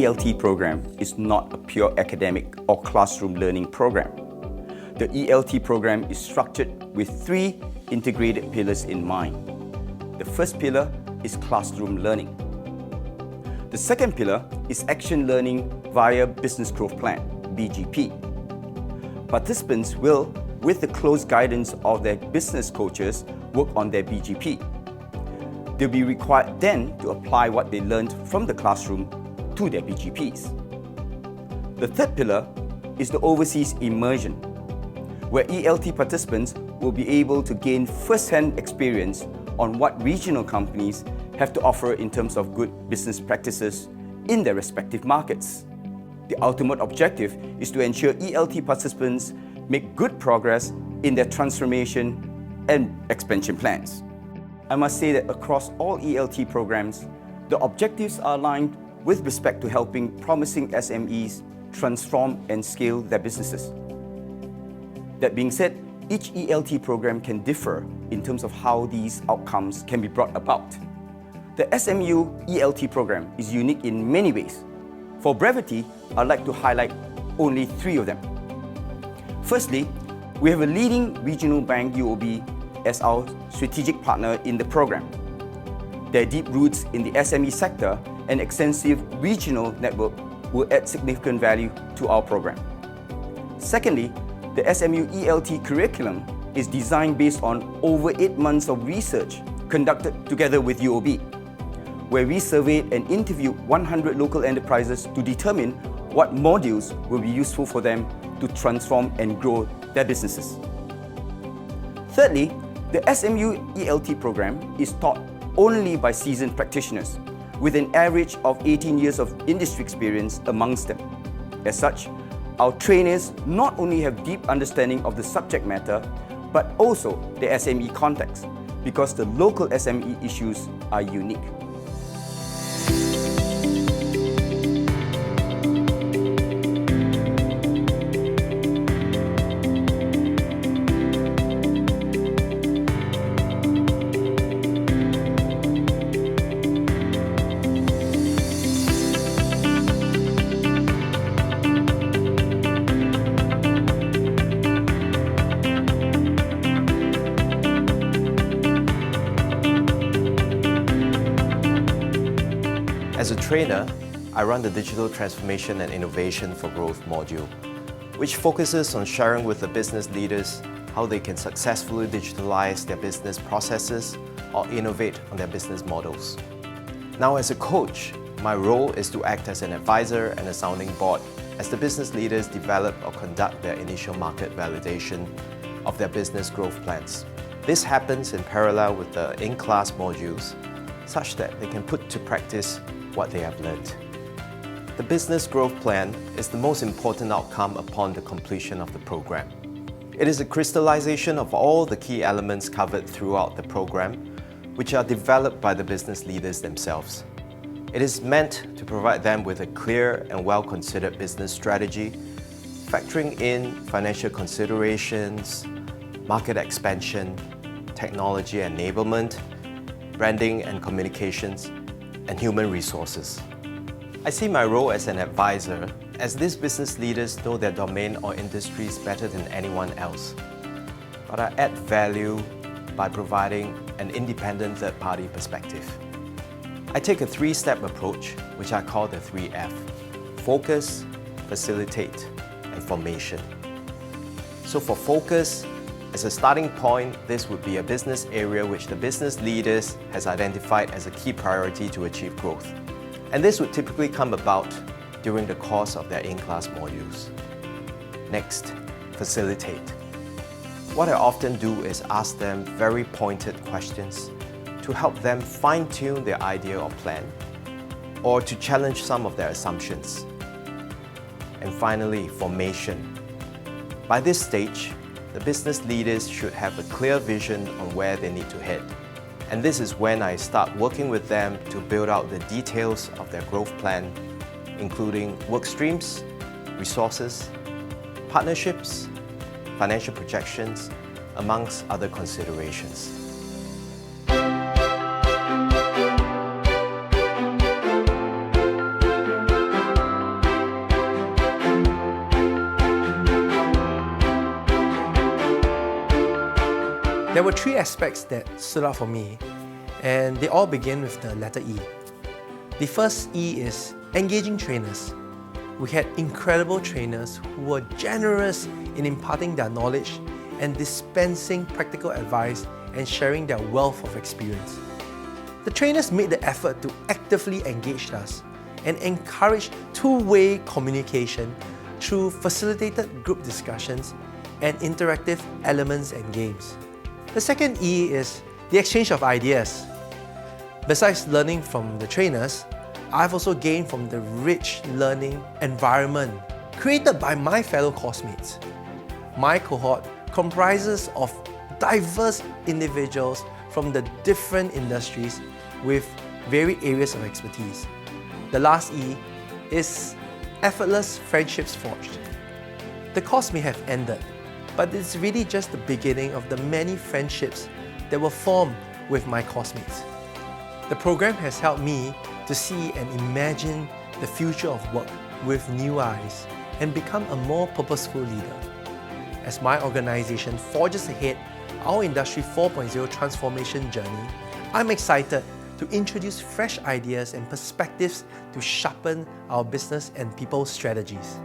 ELT program is not a pure academic or classroom learning program. The ELT program is structured with 3 integrated pillars in mind. The first pillar is classroom learning. The second pillar is action learning via Business Growth Plan, BGP. Participants will, with the close guidance of their business coaches, work on their BGP. They'll be required then to apply what they learned from the classroom to their BGPs. The third pillar is the overseas immersion, where ELT participants will be able to gain first-hand experience on what regional companies have to offer in terms of good business practices in their respective markets. The ultimate objective is to ensure ELT participants make good progress in their transformation and expansion plans. I must say that across all ELT programs, the objectives are aligned with respect to helping promising SMEs transform and scale their businesses. That being said, each ELT program can differ in terms of how these outcomes can be brought about. The SMU ELT program is unique in many ways. For brevity, I'd like to highlight only 3 of them. Firstly, we have a leading regional bank, UOB, as our strategic partner in the program. Their deep roots in the SME sector and extensive regional network will add significant value to our program. Secondly, the SMU ELT curriculum is designed based on over 8 months of research conducted together with UOB, where we surveyed and interviewed 100 local enterprises to determine what modules will be useful for them to transform and grow their businesses. Thirdly, the SMU ELT program is taught only by seasoned practitioners, with an average of 18 years of industry experience amongst them. As such, our trainers not only have deep understanding of the subject matter, but also the SME context, because the local SME issues are unique. As a trainer, I run the Digital Transformation and Innovation for Growth module, which focuses on sharing with the business leaders how they can successfully digitalize their business processes or innovate on their business models. Now, as a coach, my role is to act as an advisor and a sounding board as the business leaders develop or conduct their initial market validation of their business growth plans. This happens in parallel with the in-class modules, such that they can put to practice what they have learned. The business growth plan is the most important outcome upon the completion of the program. It is a crystallization of all the key elements covered throughout the program, which are developed by the business leaders themselves. It is meant to provide them with a clear and well-considered business strategy, factoring in financial considerations, market expansion, technology enablement, branding and communications, and human resources. I see my role as an advisor, as these business leaders know their domain or industries better than anyone else. But I add value by providing an independent third-party perspective. I take a 3-step approach, which I call the 3F: focus, facilitate, and formation. So for focus, as a starting point, this would be a business area which the business leaders has identified as a key priority to achieve growth. And this would typically come about during the course of their in-class modules. Next, facilitate. What I often do is ask them very pointed questions to help them fine-tune their idea or plan, or to challenge some of their assumptions. And finally, formation. By this stage, the business leaders should have a clear vision on where they need to head. And this is when I start working with them to build out the details of their growth plan, including work streams, resources, partnerships, financial projections, amongst other considerations. There were 3 aspects that stood out for me, and they all begin with the letter E. The first E is engaging trainers. We had incredible trainers who were generous in imparting their knowledge and dispensing practical advice and sharing their wealth of experience. The trainers made the effort to actively engage us and encourage two-way communication through facilitated group discussions and interactive elements and games. The second E is the exchange of ideas. Besides learning from the trainers, I've also gained from the rich learning environment created by my fellow coursemates. My cohort comprises of diverse individuals from the different industries with varied areas of expertise. The last E is effortless friendships forged. The course may have ended, but it's really just the beginning of the many friendships that were formed with my coursemates. The program has helped me to see and imagine the future of work with new eyes and become a more purposeful leader. As my organization forges ahead our Industry 4.0 transformation journey, I'm excited to introduce fresh ideas and perspectives to sharpen our business and people strategies.